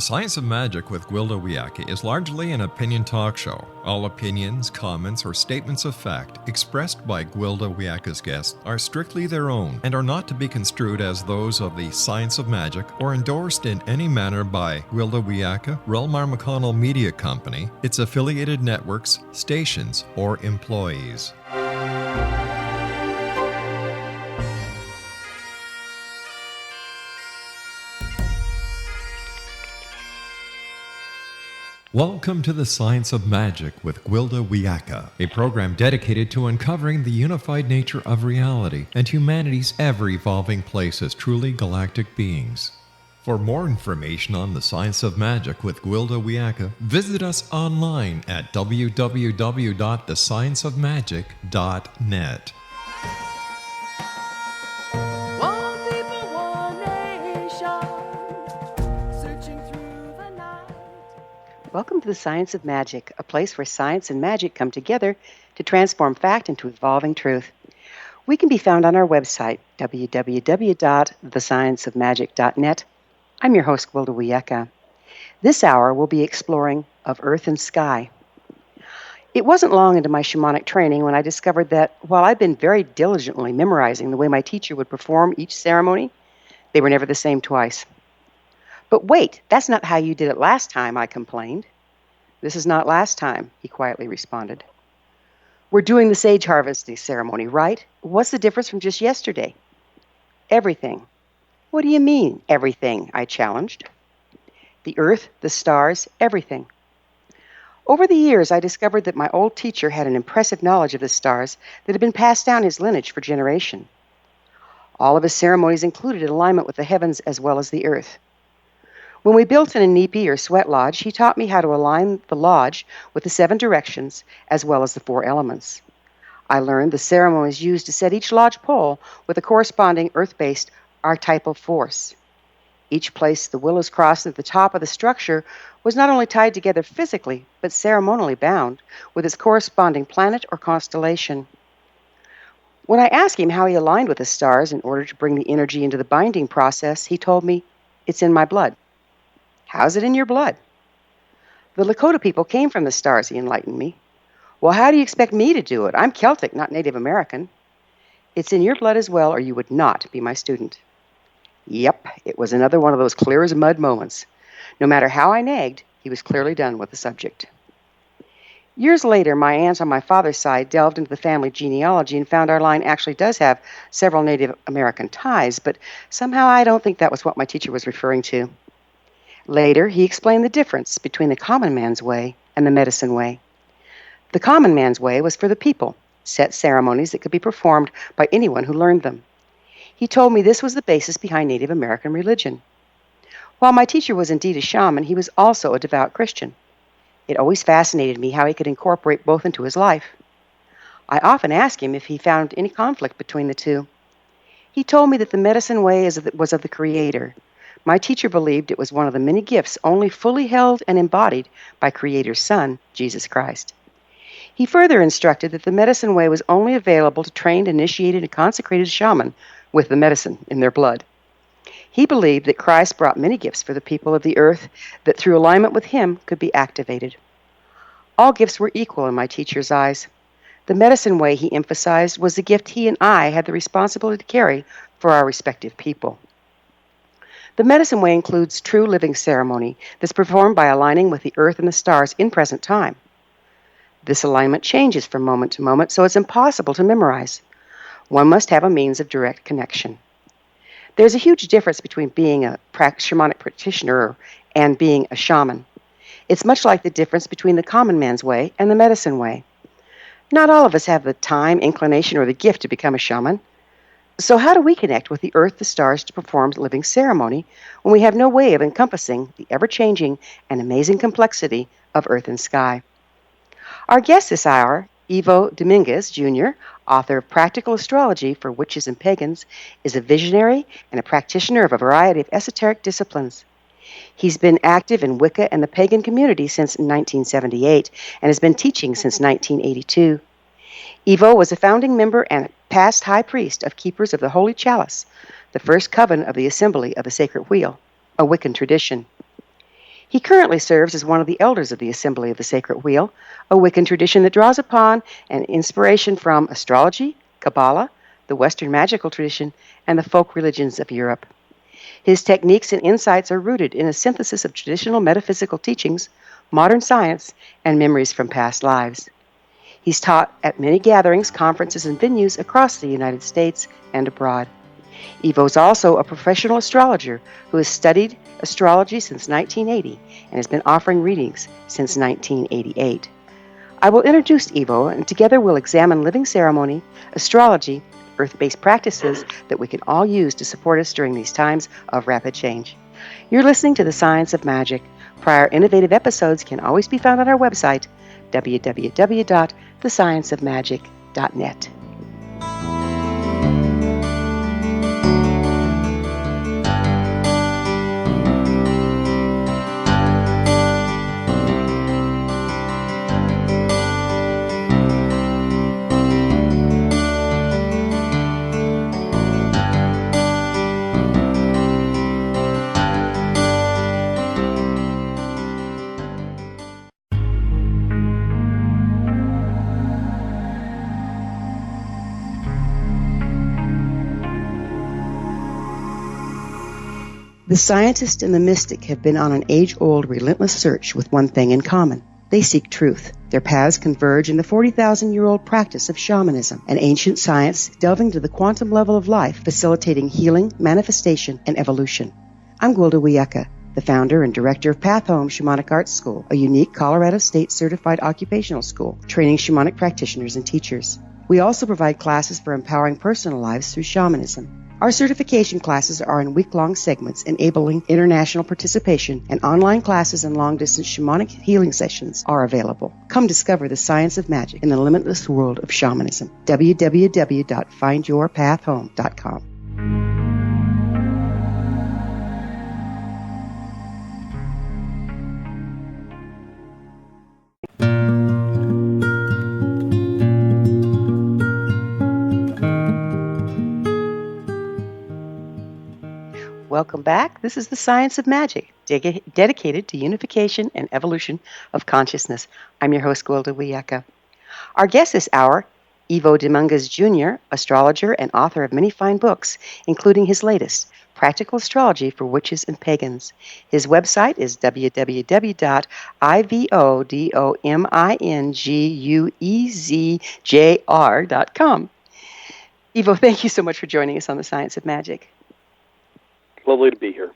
Science of Magic with Gwilda Wiyaka is largely an opinion talk show. All opinions, comments, or statements of fact expressed by Gwilda Wiyaka's guests are strictly their own and are not to be construed as those of the Science of Magic or endorsed in any manner by Gwilda Wiyaka, Relmar McConnell Media Company, its affiliated networks, stations, or employees. Welcome to the Science of Magic with Gwilda Wiyaka, a program dedicated to uncovering the unified nature of reality and humanity's ever-evolving place as truly galactic beings. For more information on the Science of Magic with Gwilda Wiyaka, visit us online at www.thescienceofmagic.net. Welcome to the Science of Magic, a place where science and magic come together to transform fact into evolving truth. We can be found on our website, www.thescienceofmagic.net. I'm your host, Gwilda Wiyaka. This hour, we'll be exploring of earth and sky. It wasn't long into my shamanic training when I discovered that while I'd been very diligently memorizing the way my teacher would perform each ceremony, they were never the same twice. But wait, that's not how you did it last time, I complained. This is not last time, he quietly responded. We're doing the sage harvesting ceremony, right? What's the difference from just yesterday? Everything. What do you mean, everything? I challenged. The earth, the stars, everything. Over the years, I discovered that my old teacher had an impressive knowledge of the stars that had been passed down his lineage for generations. All of his ceremonies included alignment with the heavens as well as the earth. When we built an inipi or sweat lodge, he taught me how to align the lodge with the 7 directions as well as the 4 elements. I learned the ceremonies used to set each lodge pole with a corresponding earth-based archetypal force. Each place the willows crossed at the top of the structure was not only tied together physically, but ceremonially bound with its corresponding planet or constellation. When I asked him how he aligned with the stars in order to bring the energy into the binding process, he told me, "It's in my blood." How's it in your blood? The Lakota people came from the stars, he enlightened me. Well, how do you expect me to do it? I'm Celtic, not Native American. It's in your blood as well, or you would not be my student. Yep, it was another one of those clear as mud moments. No matter how I nagged, he was clearly done with the subject. Years later, my aunt on my father's side delved into the family genealogy and found our line actually does have several Native American ties, but somehow I don't think that was what my teacher was referring to. Later, he explained the difference between the common man's way and the medicine way. The common man's way was for the people, set ceremonies that could be performed by anyone who learned them. He told me this was the basis behind Native American religion. While my teacher was indeed a shaman, he was also a devout Christian. It always fascinated me how he could incorporate both into his life. I often asked him if he found any conflict between the two. He told me that the medicine way was of the Creator. My teacher believed it was one of the many gifts only fully held and embodied by Creator's Son, Jesus Christ. He further instructed that the medicine way was only available to trained, initiated, and consecrated shaman with the medicine in their blood. He believed that Christ brought many gifts for the people of the earth that through alignment with him could be activated. All gifts were equal in my teacher's eyes. The medicine way, he emphasized, was the gift he and I had the responsibility to carry for our respective people. The medicine way includes true living ceremony that's performed by aligning with the earth and the stars in present time. This alignment changes from moment to moment, so it's impossible to memorize. One must have a means of direct connection. There's a huge difference between being a shamanic practitioner and being a shaman. It's much like the difference between the common man's way and the medicine way. Not all of us have the time, inclination, or the gift to become a shaman. So how do we connect with the earth, the stars, to perform living ceremony when we have no way of encompassing the ever-changing and amazing complexity of earth and sky? Our guest this hour, Ivo Domínguez, Jr., author of Practical Astrology for Witches and Pagans, is a visionary and a practitioner of a variety of esoteric disciplines. He's been active in Wicca and the Pagan community since 1978 and has been teaching since 1982. Ivo was a founding member and past high priest of Keepers of the Holly Chalice, the first coven of the Assembly of the Sacred Wheel, a Wiccan tradition. He currently serves as one of the elders of the Assembly of the Sacred Wheel, a Wiccan tradition that draws upon an inspiration from astrology, Qabala, the Western Magickal Tradition, and the folk religions of Europe. His techniques and insights are rooted in a synthesis of traditional metaphysical teachings, modern science, and memories from past lives. He's taught at many gatherings, conferences, and venues across the United States and abroad. Ivo is also a professional astrologer who has studied astrology since 1980 and has been offering readings since 1988. I will introduce Ivo, and together we'll examine living ceremony, astrology, earth-based practices that we can all use to support us during these times of rapid change. You're listening to The Science of Magic. Prior innovative episodes can always be found on our website, www.thescienceofmagic.net. The scientist and the mystic have been on an age-old, relentless search with one thing in common. They seek truth. Their paths converge in the 40,000-year-old practice of shamanism, an ancient science delving to the quantum level of life, facilitating healing, manifestation, and evolution. I'm Gwilda Wiyaka, the founder and director of Path Home Shamanic Arts School, a unique Colorado State-certified occupational school, training shamanic practitioners and teachers. We also provide classes for empowering personal lives through shamanism. Our certification classes are in week-long segments enabling international participation, and online classes and long-distance shamanic healing sessions are available. Come discover the science of magic in the limitless world of shamanism. www.findyourpathhome.com. Welcome back. This is The Science of Magic, dedicated to unification and evolution of consciousness. I'm your host, Gwilda Wiyaka. Our guest this hour, Ivo Domínguez Jr., astrologer and author of many fine books, including his latest, Practical Astrology for Witches and Pagans. His website is www.ivodominguzjr.com. Ivo, thank you so much for joining us on The Science of Magic. Lovely to be here.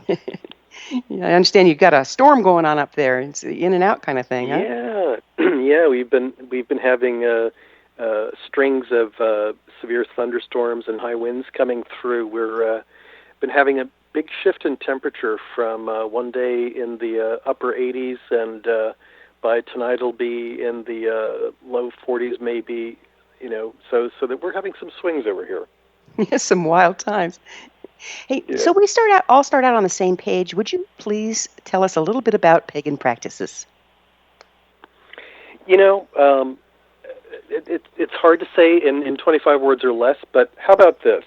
Yeah, I understand you've got a storm going on up there. It's the in and out kind of thing, huh? Yeah, yeah. We've been having strings of severe thunderstorms and high winds coming through. We're been having a big shift in temperature from one day in the upper 80s, and by tonight it'll be in the low 40s, maybe. So that we're having some swings over here. Yes, some wild times. Hey, Yeah. So we all start out on the same page. Would you please tell us a little bit about pagan practices? It's hard to say in 25 words or less, but how about this?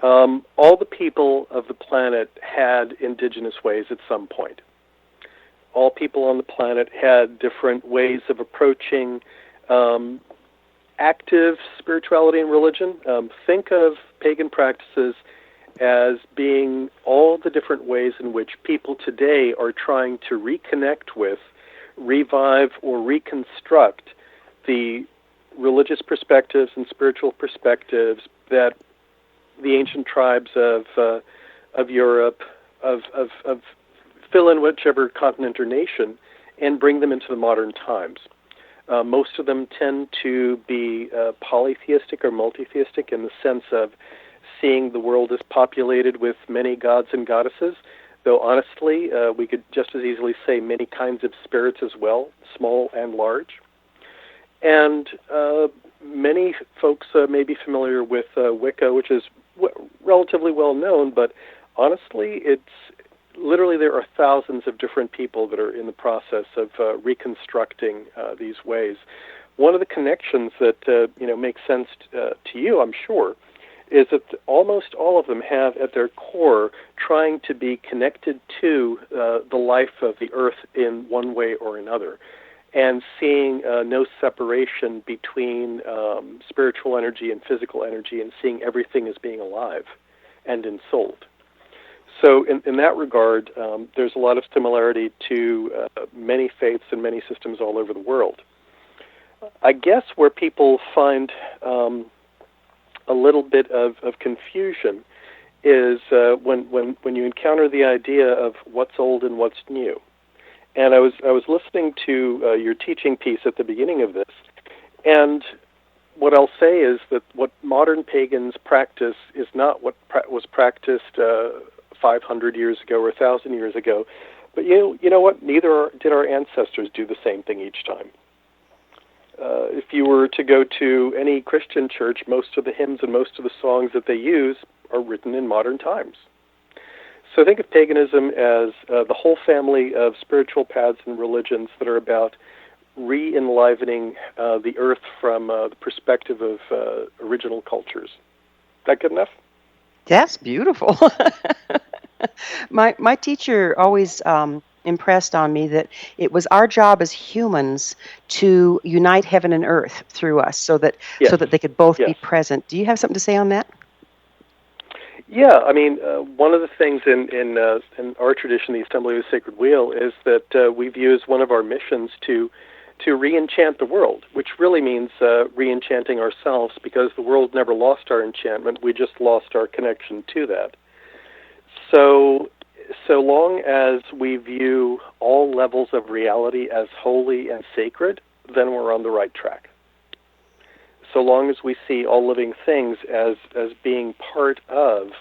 All the people of the planet had indigenous ways at some point. All people on the planet had different ways of approaching active spirituality and religion. Think of pagan practices as being all the different ways in which people today are trying to reconnect with, revive, or reconstruct the religious perspectives and spiritual perspectives that the ancient tribes of Europe, of fill in whichever continent or nation, and bring them into the modern times. Most of them tend to be polytheistic or multitheistic in the sense of seeing the world as populated with many gods and goddesses, though honestly, we could just as easily say many kinds of spirits as well, small and large. And many folks may be familiar with Wicca, which is relatively well known, but honestly, literally there are thousands of different people that are in the process of reconstructing these ways. One of the connections that makes sense to you, I'm sure, is that almost all of them have at their core trying to be connected to the life of the earth in one way or another, and seeing no separation between spiritual energy and physical energy, and seeing everything as being alive and ensouled. So in that regard, there's a lot of similarity to many faiths and many systems all over the world. I guess where people find a little bit of confusion is when you encounter the idea of what's old and what's new. And I was listening to your teaching piece at the beginning of this, and what I'll say is that what modern pagans practice is not what was practiced 500 years ago or 1,000 years ago. But you know what? Neither did our ancestors do the same thing each time. If you were to go to any Christian church, most of the hymns and most of the songs that they use are written in modern times. So think of paganism as the whole family of spiritual paths and religions that are about re-enlivening the earth from the perspective of original cultures. Is that good enough? That's beautiful. My teacher always impressed on me that it was our job as humans to unite heaven and earth through us, so that they could both be present. Do you have something to say on that? Yeah, I mean, one of the things in our tradition, the Assembly of the Sacred Wheel, is that we view as one of our missions to re-enchant the world, which really means re-enchanting ourselves, because the world never lost our enchantment, we just lost our connection to that. So long as we view all levels of reality as holy and sacred, then we're on the right track. So long as we see all living things as being part of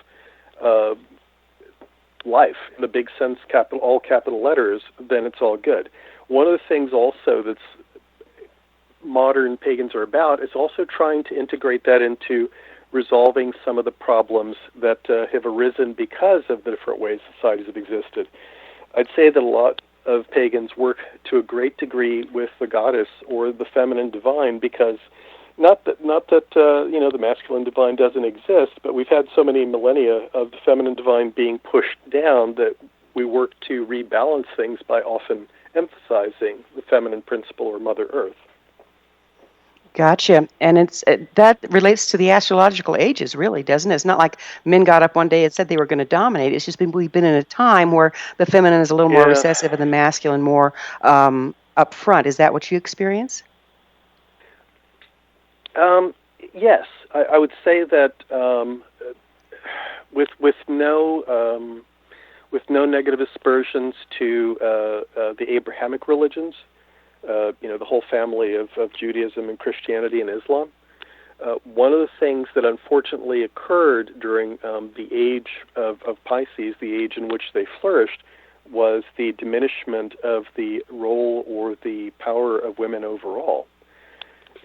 life, in the big sense, all capital letters, then it's all good. One of the things also that's modern pagans are about is also trying to integrate that into resolving some of the problems that have arisen because of the different ways societies have existed. I'd say that a lot of pagans work to a great degree with the goddess or the feminine divine, because not that the masculine divine doesn't exist, but we've had so many millennia of the feminine divine being pushed down that we work to rebalance things by often emphasizing the feminine principle or Mother Earth. Gotcha. And that relates to the astrological ages, really, doesn't it? It's not like men got up one day and said they were going to dominate. It's just we've been in a time where the feminine is a little more recessive and the masculine more up front. Is that what you experience? Yes, I would say that with no negative aspersions to the Abrahamic religions. The whole family of Judaism and Christianity and Islam. One of the things that unfortunately occurred during the age of Pisces, the age in which they flourished, was the diminishment of the role or the power of women overall.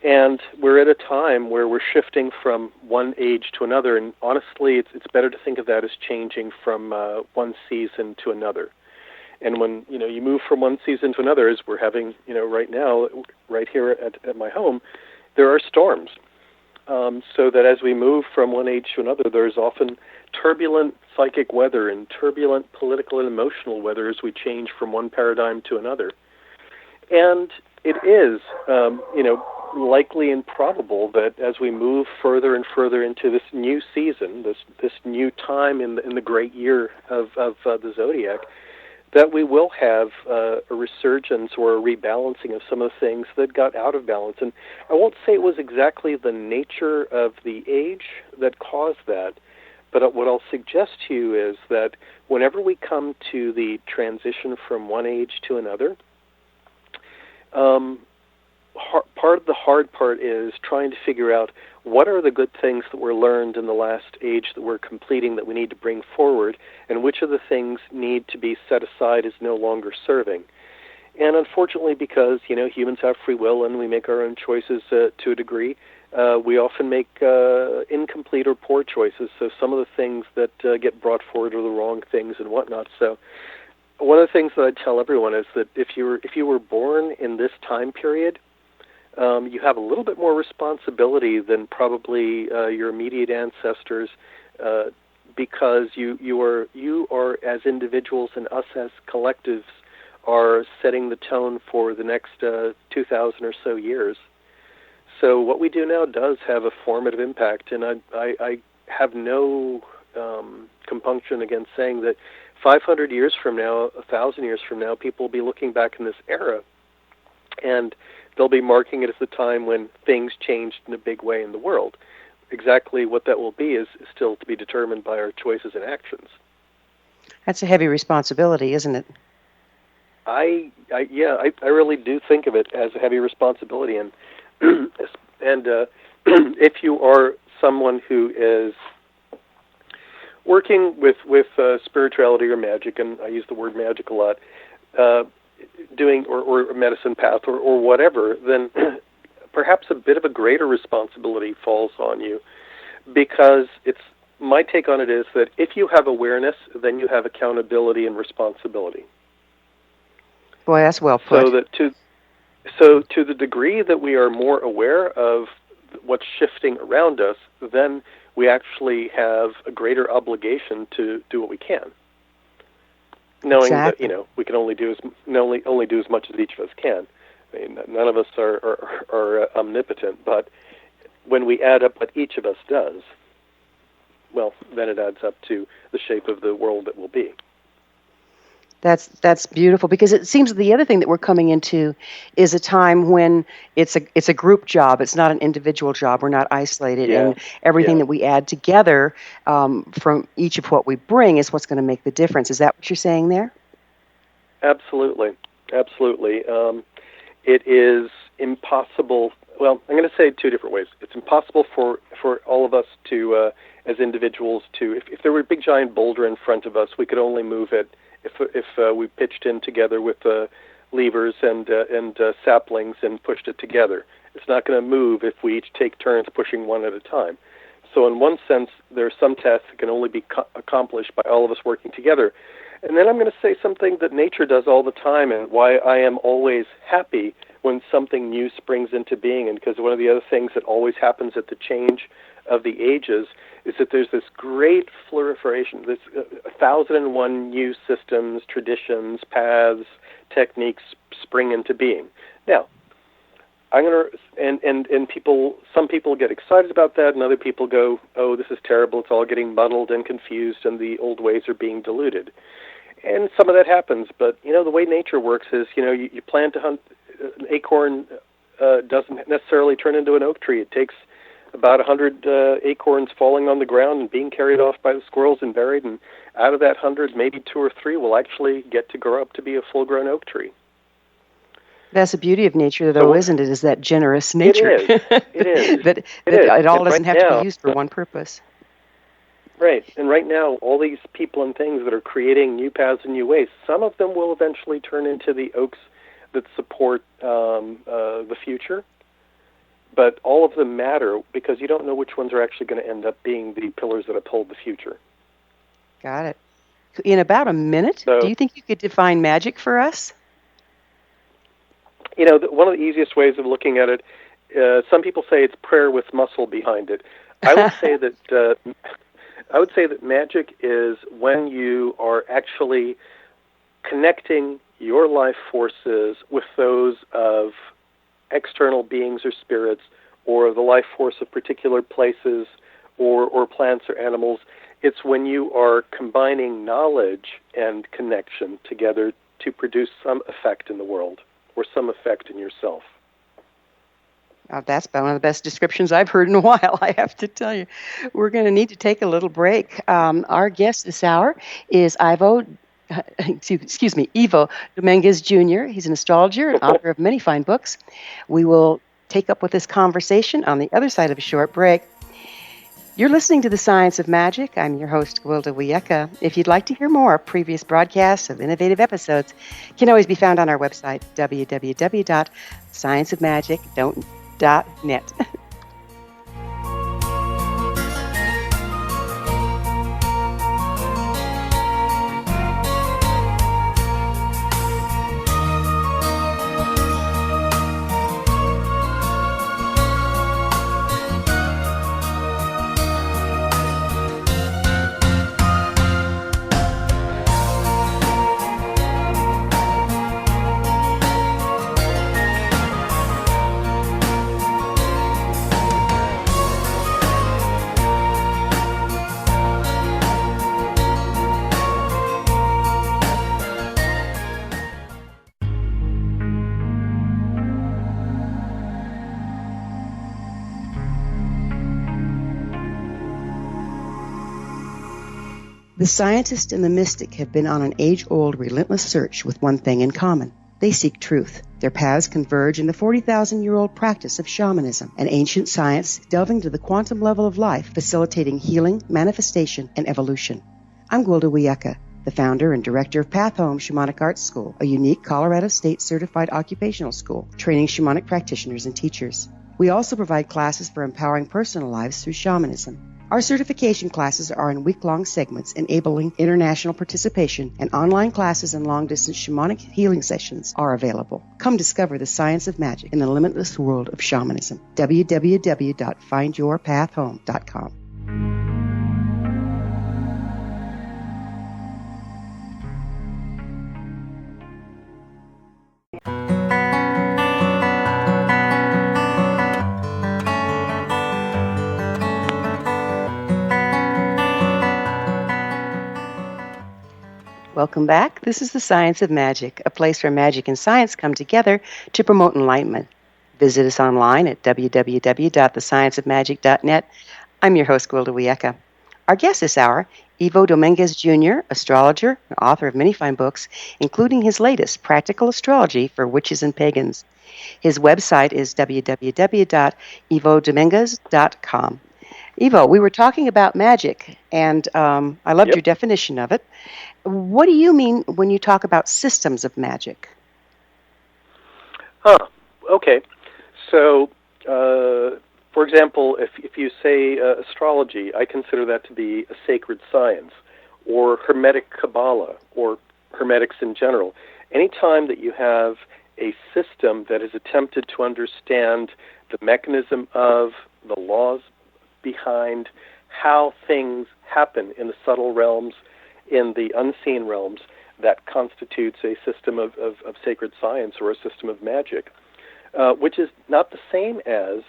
And we're at a time where we're shifting from one age to another, and honestly, it's better to think of that as changing from one season to another. And when you move from one season to another, as we're having right now, right here at my home, there are storms. So that as we move from one age to another, there's often turbulent psychic weather and turbulent political and emotional weather as we change from one paradigm to another. And it is, likely and probable that as we move further and further into this new season, this new time in the great year of the zodiac, that we will have a resurgence or a rebalancing of some of the things that got out of balance. And I won't say it was exactly the nature of the age that caused that, but what I'll suggest to you is that whenever we come to the transition from one age to another, part of the hard part is trying to figure out what are the good things that were learned in the last age that we're completing that we need to bring forward, and which of the things need to be set aside as no longer serving. And unfortunately, because humans have free will and we make our own choices to a degree, we often make incomplete or poor choices. So some of the things that get brought forward are the wrong things and whatnot. So one of the things that I tell everyone is that if you were born in this time period, you have a little bit more responsibility than probably your immediate ancestors, because you are as individuals and us as collectives are setting the tone for the next 2,000 or so years. So what we do now does have a formative impact, and I have no compunction against saying that 500 years from now, 1,000 years from now, people will be looking back in this era, and they'll be marking it as the time when things changed in a big way in the world. Exactly what that will be is still to be determined by our choices and actions. That's a heavy responsibility, isn't it? I really do think of it as a heavy responsibility, and if you are someone who is working with spirituality or magic, and I use the word magic a lot, doing or a medicine path or whatever, then perhaps a bit of a greater responsibility falls on you, because my take on it is that if you have awareness, then you have accountability and responsibility. Boy, that's well put. So to the degree that we are more aware of what's shifting around us, then we actually have a greater obligation to do what we can, knowing exactly. that we can only do as much as each of us can. I mean, none of us are omnipotent, but when we add up what each of us does, well, then it adds up to the shape of the world that will be. That's beautiful, because it seems the other thing that we're coming into is a time when it's a group job. It's not an individual job. We're not isolated, and everything that we add together from each of what we bring is what's going to make the difference. Is that what you're saying there? Absolutely. It is impossible. Well, I'm going to say it two different ways. It's impossible for all of us to, as individuals, if there were a big giant boulder in front of us, we could only move it if we pitched in together with levers and saplings and pushed it together. It's not going to move if we each take turns pushing one at a time. So in one sense, there are some tasks that can only be accomplished by all of us working together. And then I'm going to say something that nature does all the time, and why I am always happy when something new springs into being. And because one of the other things that always happens at the change of the ages is that there's this great proliferation, this 1,001 new systems, traditions, paths, techniques spring into being. Now, I'm going to, and people, some people get excited about that, and other people go, oh, this is terrible, it's all getting muddled and confused, and the old ways are being diluted. And some of that happens, but, the way nature works is, you plant an acorn doesn't necessarily turn into an oak tree. It takes about 100 acorns falling on the ground and being carried off by the squirrels and buried, and out of that 100, maybe 2 or 3 will actually get to grow up to be a full-grown oak tree. That's the beauty of nature, though, isn't it? Is that generous nature? It is. that it all doesn't have to be used for one purpose. Right. And right now, all these people and things that are creating new paths and new ways, some of them will eventually turn into the oaks that support the future. But all of them matter because you don't know which ones are actually going to end up being the pillars that uphold the future. Got it. In about a minute, do you think you could define magic for us? One of the easiest ways of looking at it, some people say it's prayer with muscle behind it. I would say that magic is when you are actually connecting your life forces with those of external beings or spirits, or the life force of particular places or plants or animals. It's when you are combining knowledge and connection together to produce some effect in the world or some effect in yourself. That's one of the best descriptions I've heard in a while, I have to tell you. We're going to need to take a little break. Our guest this hour is Ivo Domínguez Jr. He's an astrologer and author of many fine books. We will take up with this conversation on the other side of a short break. You're listening to The Science of Magic. I'm your host, Gwilda Wiyaka. If you'd like to hear more previous broadcasts of innovative episodes, can always be found on our website, www.scienceofmagic.net. The scientist and the mystic have been on an age-old, relentless search with one thing in common. They seek truth. Their paths converge in the 40,000-year-old practice of shamanism, an ancient science delving to the quantum level of life, facilitating healing, manifestation, and evolution. I'm Gwilda Wiyaka, the founder and director of Path Home Shamanic Arts School, a unique Colorado State-certified occupational school training shamanic practitioners and teachers. We also provide classes for empowering personal lives through shamanism. Our certification classes are in week-long segments enabling international participation, and online classes and long-distance shamanic healing sessions are available. Come discover the science of magic in the limitless world of shamanism. www.findyourpathhome.com. Welcome back. This is The Science of Magic, a place where magic and science come together to promote enlightenment. Visit us online at www.thescienceofmagic.net. I'm your host, Gwilda Wiyaka. Our guest this hour, Ivo Domínguez Jr., astrologer and author of many fine books, including his latest, Practical Astrology for Witches and Pagans. His website is www.ivodomínguez.com. Ivo, we were talking about magic, and I loved your definition of it. What do you mean when you talk about systems of magic? Okay. So, for example, if you say astrology, I consider that to be a sacred science, or Hermetic Qabala, or Hermetics in general. Anytime that you have a system that has attempted to understand the mechanism of the laws behind how things happen in the subtle realms, in the unseen realms, that constitutes a system of sacred science or a system of magic, which is not the same as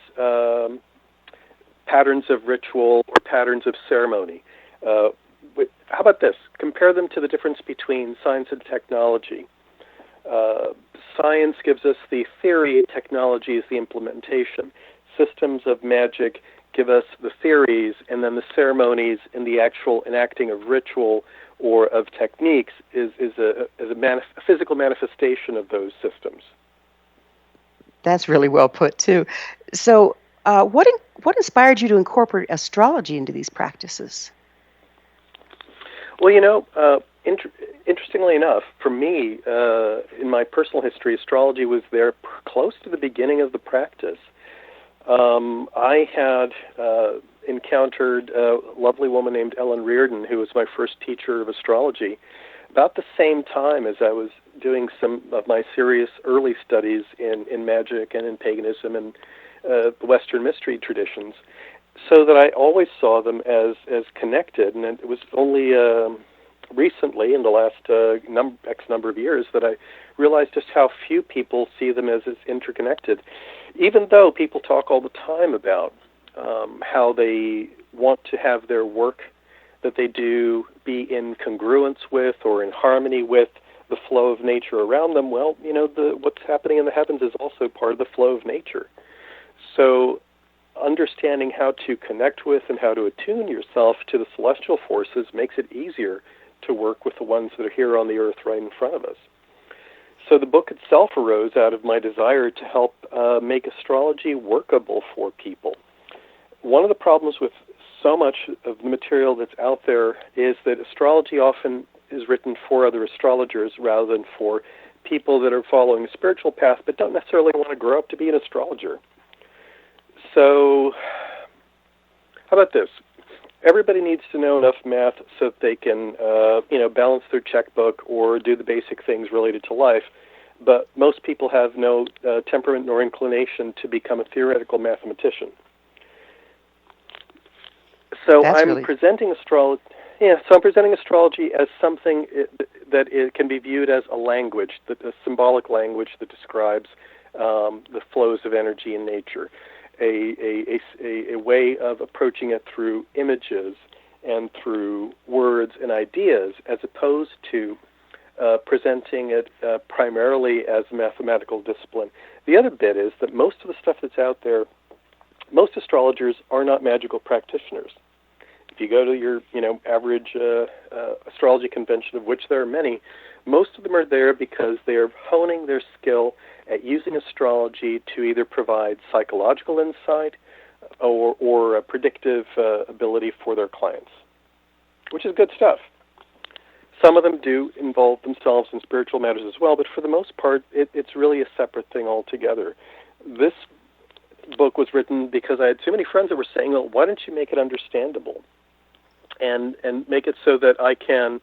patterns of ritual or patterns of ceremony. How about this? Compare them to the difference between science and technology. Science gives us the theory, technology is the implementation. Systems of magic give us the theories, and then the ceremonies and the actual enacting of ritual or of techniques is a physical manifestation of those systems. That's really well put, too. So what inspired you to incorporate astrology into these practices? Well, interestingly enough, for me, in my personal history, astrology was there close to the beginning of the practice. I had encountered a lovely woman named Ellen Reardon, who was my first teacher of astrology, about the same time as I was doing some of my serious early studies in magic and in paganism and the Western mystery traditions, so that I always saw them as connected. And it was only recently, in the last X number of years, that I realized just how few people see them as interconnected. Even though people talk all the time about how they want to have their work that they do be in congruence with or in harmony with the flow of nature around them, well, what's happening in the heavens is also part of the flow of nature. So understanding how to connect with and how to attune yourself to the celestial forces makes it easier to work with the ones that are here on the earth right in front of us. So the book itself arose out of my desire to help make astrology workable for people. One of the problems with so much of the material that's out there is that astrology often is written for other astrologers rather than for people that are following a spiritual path but don't necessarily want to grow up to be an astrologer. So how about this? Everybody needs to know enough math so that they can, balance their checkbook or do the basic things related to life. But most people have no temperament nor inclination to become a theoretical mathematician. So I'm presenting astrology. I'm presenting astrology as something that it can be viewed as a language, a symbolic language that describes the flows of energy in nature. A way of approaching it through images and through words and ideas, as opposed to presenting it primarily as a mathematical discipline. The other bit is that most of the stuff that's out there, most astrologers are not magical practitioners. In If you go to your, average astrology convention, of which there are many, most of them are there because they are honing their skill at using astrology to either provide psychological insight or a predictive ability for their clients, which is good stuff. Some of them do involve themselves in spiritual matters as well, but for the most part, it's really a separate thing altogether. This book was written because I had too many friends that were saying, well, why don't you make it understandable and make it so that I can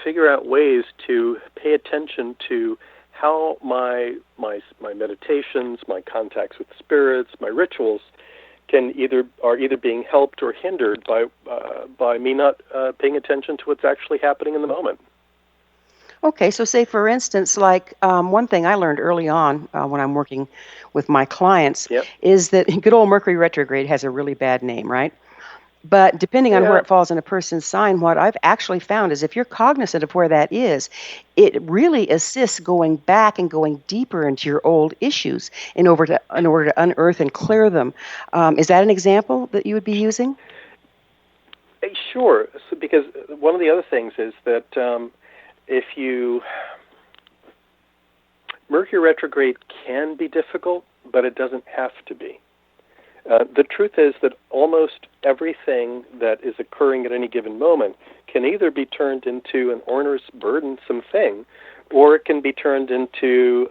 figure out ways to pay attention to how my meditations, my contacts with spirits, my rituals are either being helped or hindered by me not paying attention to what's actually happening in the moment. Okay, so say for instance, like one thing I learned early on when I'm working with my clients is that good old Mercury retrograde has a really bad name, right? But depending on where it falls in a person's sign, what I've actually found is if you're cognizant of where that is, it really assists going back and going deeper into your old issues in order to unearth and clear them. Is that an example that you would be using? Sure, because one of the other things is that Mercury retrograde can be difficult, but it doesn't have to be. The truth is that almost everything that is occurring at any given moment can either be turned into an onerous, burdensome thing, or it can be turned into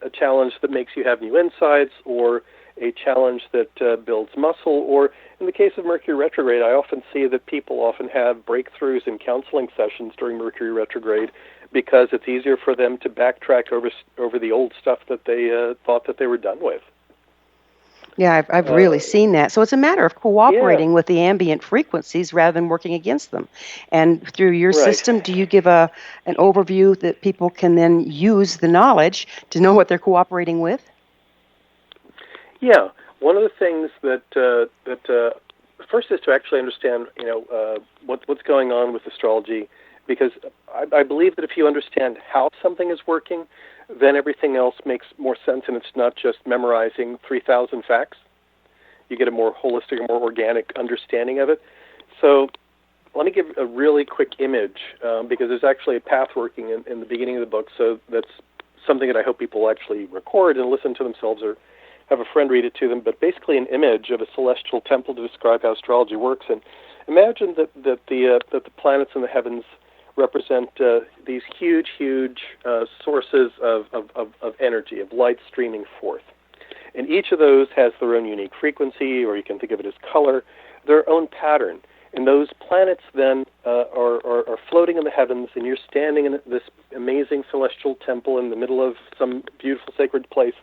a challenge that makes you have new insights, or a challenge that builds muscle, or in the case of Mercury retrograde, I often see that people often have breakthroughs in counseling sessions during Mercury retrograde because it's easier for them to backtrack over the old stuff that they thought that they were done with. Yeah, I've really seen that. So it's a matter of cooperating with the ambient frequencies rather than working against them. And through your system, do you give an overview that people can then use the knowledge to know what they're cooperating with? Yeah, one of the things that first is to actually understand, what's going on with astrology, because I believe that if you understand how something is working, then everything else makes more sense, and it's not just memorizing 3,000 facts. You get a more holistic, a more organic understanding of it. So let me give a really quick image, because there's actually a path working in the beginning of the book, so that's something that I hope people will actually record and listen to themselves or have a friend read it to them, but basically an image of a celestial temple to describe how astrology works. And imagine that the planets in the heavens represent these huge sources of energy, of light streaming forth. And each of those has their own unique frequency, or you can think of it as color, their own pattern. And those planets then are floating in the heavens, and you're standing in this amazing celestial temple in the middle of some beautiful sacred place.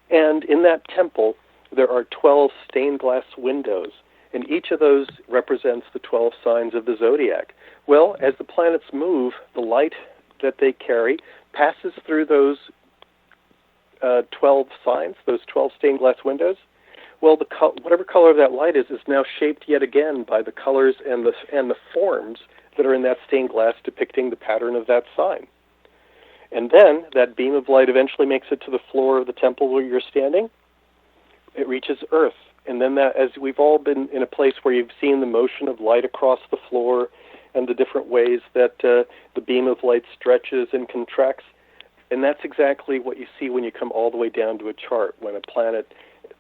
And in that temple, there are 12 stained glass windows, and each of those represents the 12 signs of the zodiac. Well, as the planets move, the light that they carry passes through those 12 signs, those 12 stained glass windows. Well, whatever color of that light is now shaped yet again by the colors and the forms that are in that stained glass depicting the pattern of that sign. And then that beam of light eventually makes it to the floor of the temple where you're standing. It reaches Earth. And then as we've all been in a place where you've seen the motion of light across the floor and the different ways that the beam of light stretches and contracts. And that's exactly what you see when you come all the way down to a chart, when a planet,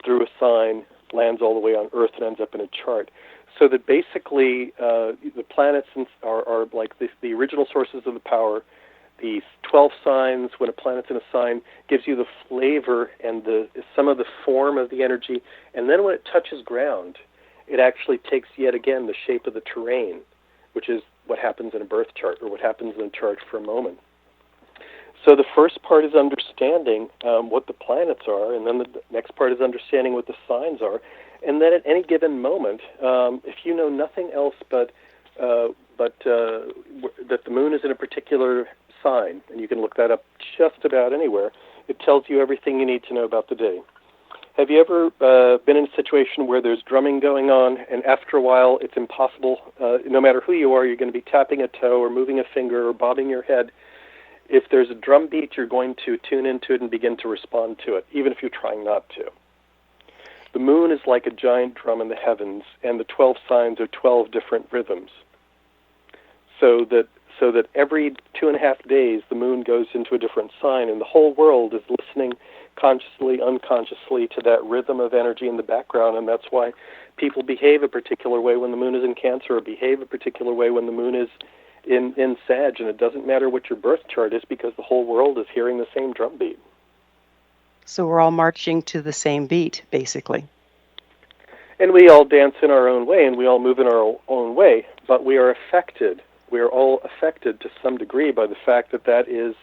through a sign, lands all the way on Earth and ends up in a chart. So that basically the planets are like the original sources of the power. The 12 signs, when a planet's in a sign, gives you the flavor and some of the form of the energy. And then when it touches ground, it actually takes yet again the shape of the terrain, which is what happens in a birth chart, or what happens in a chart for a moment. So the first part is understanding what the planets are, and then the next part is understanding what the signs are. And then at any given moment, if you know nothing else but that the moon is in a particular sign, and you can look that up just about anywhere, it tells you everything you need to know about the day. Have you ever been in a situation where there's drumming going on, and after a while it's impossible, no matter who you are, you're going to be tapping a toe or moving a finger or bobbing your head. If there's a drum beat, you're going to tune into it and begin to respond to it, even if you're trying not to. The moon is like a giant drum in the heavens, and the 12 signs are 12 different rhythms. So that every 2.5 days the moon goes into a different sign, and the whole world is listening consciously, unconsciously to that rhythm of energy in the background, and that's why people behave a particular way when the moon is in Cancer, or behave a particular way when the moon is in Sag, and it doesn't matter what your birth chart is because the whole world is hearing the same drum beat. So we're all marching to the same beat, basically. And we all dance in our own way, and we all move in our own way, but we are affected. We are all affected to some degree by the fact that that is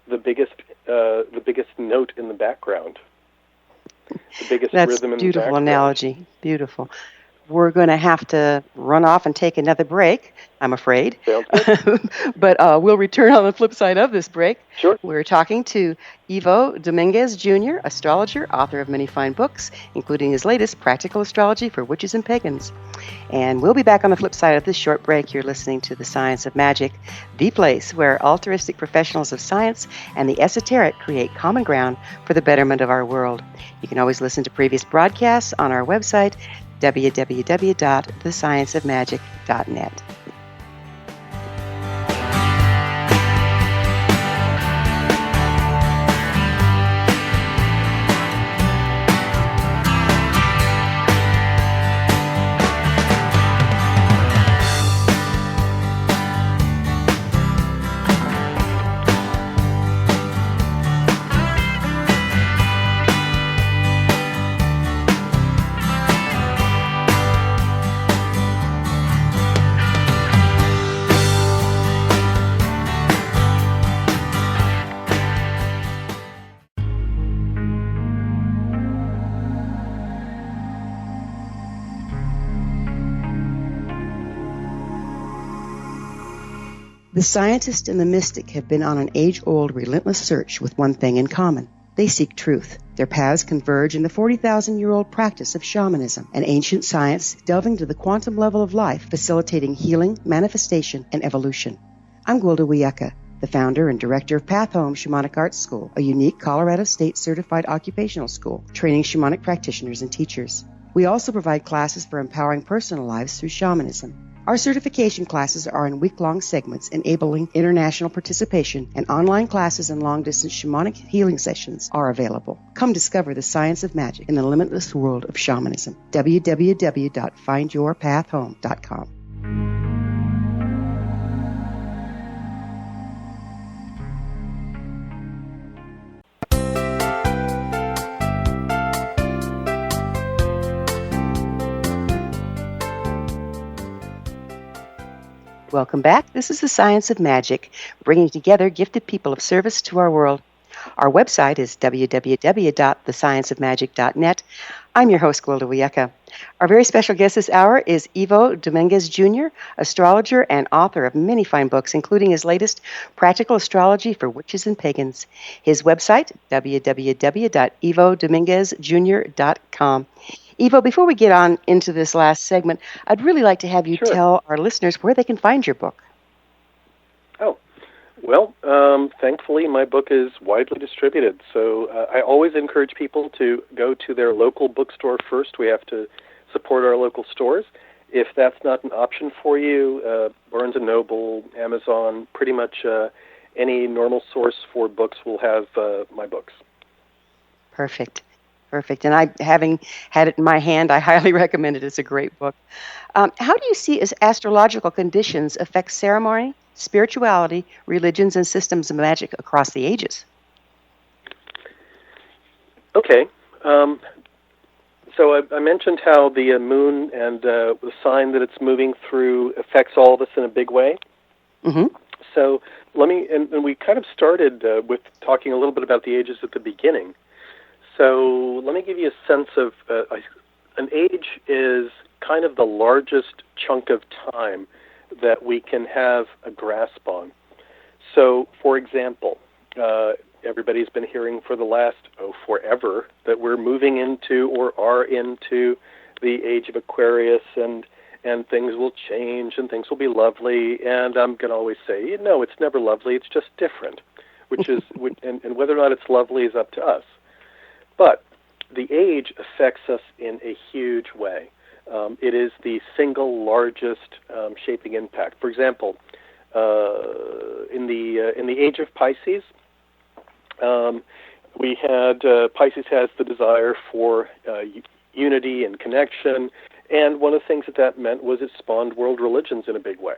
the biggest note in the background, the biggest That's rhythm in the background. That's a beautiful analogy. Beautiful. We're going to have to run off and take another break, I'm afraid. But we'll return on the flip side of this break. Sure. We're talking to Ivo Domínguez, Jr., astrologer, author of many fine books, including his latest, Practical Astrology for Witches and Pagans. And we'll be back on the flip side of this short break. You're listening to The Science of Magic, the place where altruistic professionals of science and the esoteric create common ground for the betterment of our world. You can always listen to previous broadcasts on our website, www.thescienceofmagic.net. The scientist and the mystic have been on an age-old, relentless search with one thing in common. They seek truth. Their paths converge in the 40,000-year-old practice of shamanism, an ancient science delving to the quantum level of life, facilitating healing, manifestation, and evolution. I'm Gwilda Wiyaka, the founder and director of Path Home Shamanic Arts School, a unique Colorado State certified occupational school training shamanic practitioners and teachers. We also provide classes for empowering personal lives through shamanism. Our certification classes are in week-long segments enabling international participation, and online classes and long-distance shamanic healing sessions are available. Come discover the science of magic in the limitless world of shamanism. www.findyourpathhome.com. Welcome back. This is The Science of Magic, bringing together gifted people of service to our world. Our website is www.thescienceofmagic.net. I'm your host, Gwilda Wiyaka. Our very special guest this hour is Ivo Domínguez, Jr., astrologer and author of many fine books, including his latest, Practical Astrology for Witches and Pagans. His website, www.ivodomínguezjr.com. Ivo, before we get on into this last segment, I'd really like to have you tell our listeners where they can find your book. Oh, well, thankfully my book is widely distributed, so I always encourage people to go to their local bookstore first. We have to support our local stores. If that's not an option for you, Barnes & Noble, Amazon, pretty much any normal source for books will have my books. Perfect. And I, having had it in my hand, I highly recommend it. It's a great book. How do you see as astrological conditions affect ceremony, spirituality, religions, and systems of magic across the ages? Okay. So I mentioned how the moon and the sign that it's moving through affects all of us in a big way. Mm-hmm. So let me, and we kind of started with talking a little bit about the ages at the beginning. So let me give you a sense of an age is kind of the largest chunk of time that we can have a grasp on. So, for example, everybody's been hearing for the last, forever, that we're moving into or are into the age of Aquarius, and things will change and things will be lovely. And I'm going to always say, no, it's never lovely. It's just different, and whether or not it's lovely is up to us. But the age affects us in a huge way. It is the single largest shaping impact. For example, in the age of Pisces, we had Pisces has the desire for unity and connection, and one of the things that meant was it spawned world religions in a big way.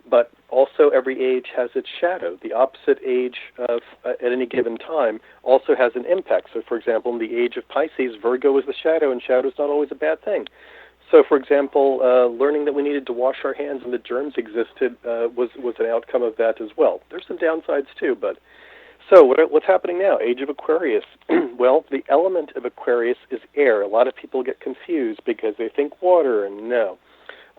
But also every age has its shadow. The opposite age at any given time also has an impact. So, for example, in the age of Pisces, Virgo is the shadow, and shadow is not always a bad thing. So, for example, learning that we needed to wash our hands and that germs existed was an outcome of that as well. There's some downsides too, but so what's happening now? Age of Aquarius. Well, the element of Aquarius is air. A lot of people get confused because they think water, and no.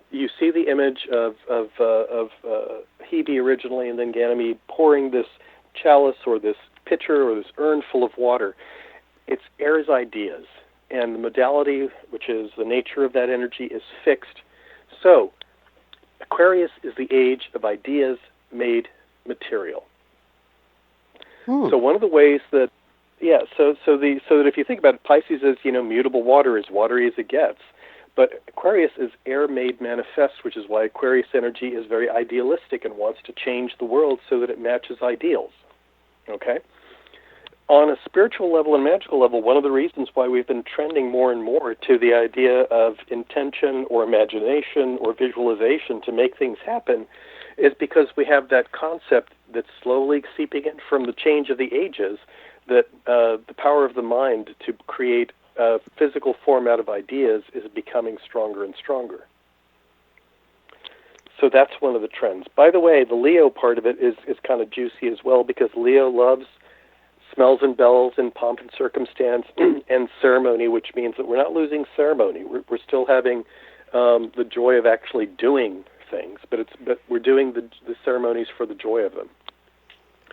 You see the image of Hebe originally, and then Ganymede pouring this chalice or this pitcher or this urn full of water. It's air's ideas, and the modality, which is the nature of that energy, is fixed. So, Aquarius is the age of ideas made material. So one of the ways that, so that if you think about it, Pisces is, mutable water, as watery as it gets. But Aquarius is air made manifest, which is why Aquarius energy is very idealistic and wants to change the world so that it matches ideals. Okay? On a spiritual level and magical level, one of the reasons why we've been trending more and more to the idea of intention or imagination or visualization to make things happen is because we have that concept that's slowly seeping in from the change of the ages, that the power of the mind to create a physical form out of ideas is becoming stronger and stronger. So that's one of the trends. By the way, the Leo part of it is kind of juicy as well, because Leo loves smells and bells and pomp and circumstance and ceremony, which means that we're not losing ceremony. We're still having the joy of actually doing things, but we're doing the ceremonies for the joy of them.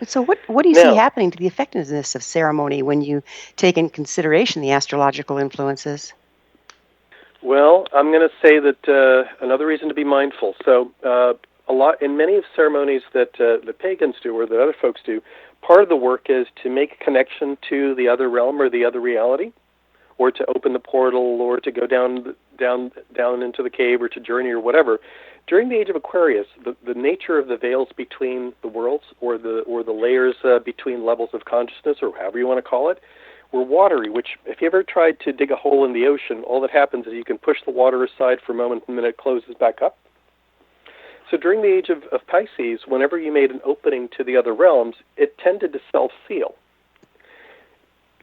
So what do you see happening to the effectiveness of ceremony when you take in consideration the astrological influences? Well, I'm going to say that another reason to be mindful. So in many of ceremonies that the pagans do or that other folks do, part of the work is to make a connection to the other realm or the other reality, or to open the portal, or to go down into the cave, or to journey, or whatever. During the age of Aquarius, the nature of the veils between the worlds, or the layers between levels of consciousness, or however you want to call it, were watery, which if you ever tried to dig a hole in the ocean, all that happens is you can push the water aside for a moment and then it closes back up. So during the age of Pisces, whenever you made an opening to the other realms, it tended to self-seal.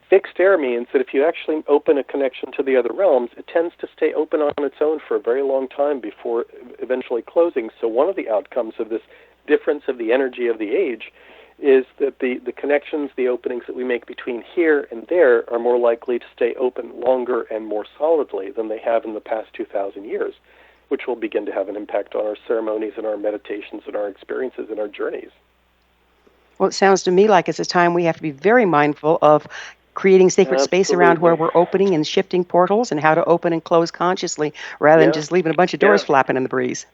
Fixed air means that if you actually open a connection to the other realms, it tends to stay open on its own for a very long time before eventually closing. So one of the outcomes of this difference of the energy of the age is that the connections, the openings that we make between here and there are more likely to stay open longer and more solidly than they have in the past 2,000 years, which will begin to have an impact on our ceremonies and our meditations and our experiences and our journeys. Well, it sounds to me like it's a time we have to be very mindful of creating sacred space around where we're opening and shifting portals, and how to open and close consciously rather than just leaving a bunch of doors flapping in the breeze.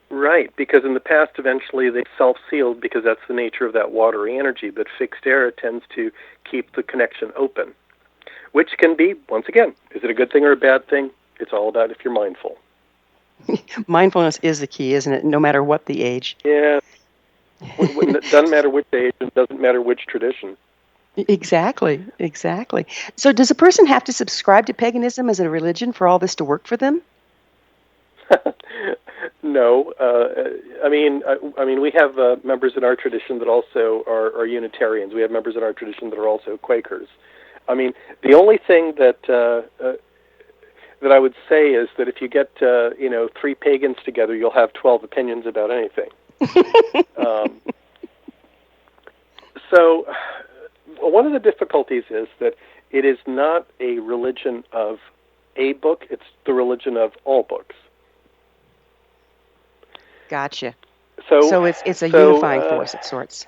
Right, because in the past, eventually they self-sealed because that's the nature of that watery energy, but fixed air tends to keep the connection open, which can be, once again, is it a good thing or a bad thing? It's all about if you're mindful. Mindfulness is the key, isn't it? No matter what the age. Yeah. It doesn't matter which age, it doesn't matter which tradition. Exactly. So does a person have to subscribe to paganism as a religion for all this to work for them? No. I mean, we have members in our tradition that also are Unitarians. We have members in our tradition that are also Quakers. I mean, the only thing that I would say is that if you get 3 pagans together, you'll have 12 opinions about anything. So one of the difficulties is that it is not a religion of a book, it's the religion of all books. Gotcha. So it's a unifying force of sorts.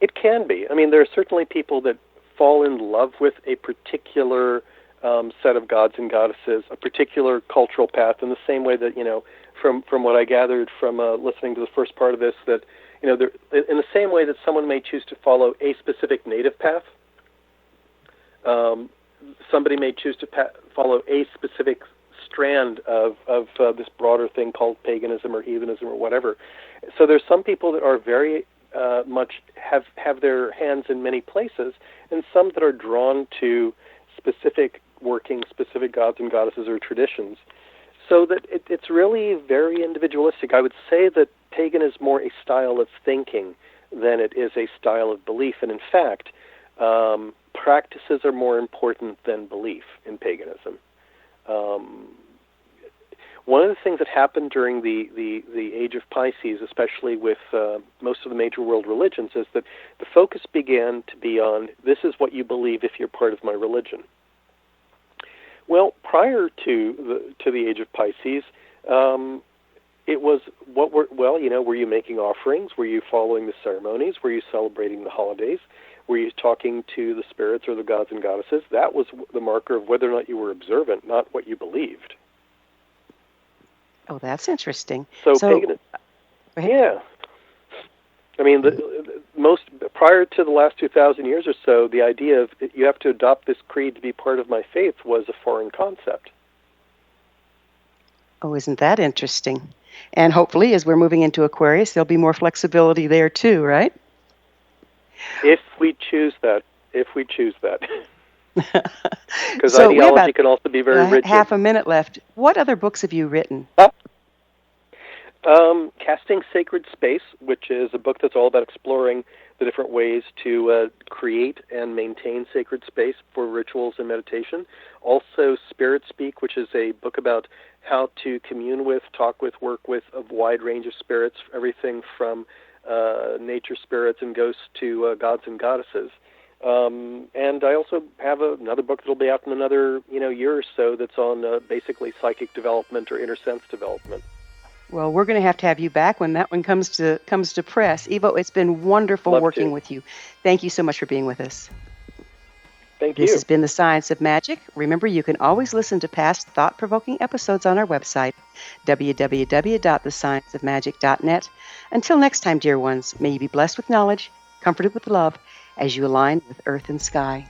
It can be. I mean, there are certainly people that fall in love with a particular set of gods and goddesses, a particular cultural path, in the same way that, from what I gathered from listening to the first part of this, that, in the same way that someone may choose to follow a specific native path, Somebody may choose to follow a specific strand of this broader thing called paganism or heathenism or whatever. So there's some people that are very much have their hands in many places, and some that are drawn to specific working, specific gods and goddesses or traditions. So that it's really very individualistic. I would say that pagan is more a style of thinking than it is a style of belief. And in fact, practices are more important than belief in paganism. One of the things that happened during the age of Pisces, especially with most of the major world religions, is that the focus began to be on, this is what you believe if you're part of my religion. Well, prior to the age of Pisces, it was were you making offerings? Were you following the ceremonies? Were you celebrating the holidays? Were you talking to the spirits or the gods and goddesses? That was the marker of whether or not you were observant, not what you believed. Oh, that's interesting. So pagan, yeah. I mean, most prior to the last 2,000 years or so, the idea of you have to adopt this creed to be part of my faith was a foreign concept. Oh, isn't that interesting? And hopefully, as we're moving into Aquarius, there'll be more flexibility there too, right? If we choose that. Because So ideology can also be very rigid. Half a minute left. What other books have you written? Casting Sacred Space, which is a book that's all about exploring the different ways to create and maintain sacred space for rituals and meditation. Also, Spirit Speak, which is a book about how to commune with, talk with, work with a wide range of spirits, everything from nature spirits and ghosts to gods and goddesses. And I also have another book that'll be out in another year or so that's on basically psychic development or inner sense development. Well, we're going to have you back when that one comes to press. Ivo, it's been wonderful working with you. Thank you so much for being with us. Thank you. This has been The Science of Magic. Remember, you can always listen to past thought-provoking episodes on our website, www.thescienceofmagic.net. Until next time, dear ones, may you be blessed with knowledge, comforted with love, as you align with earth and sky.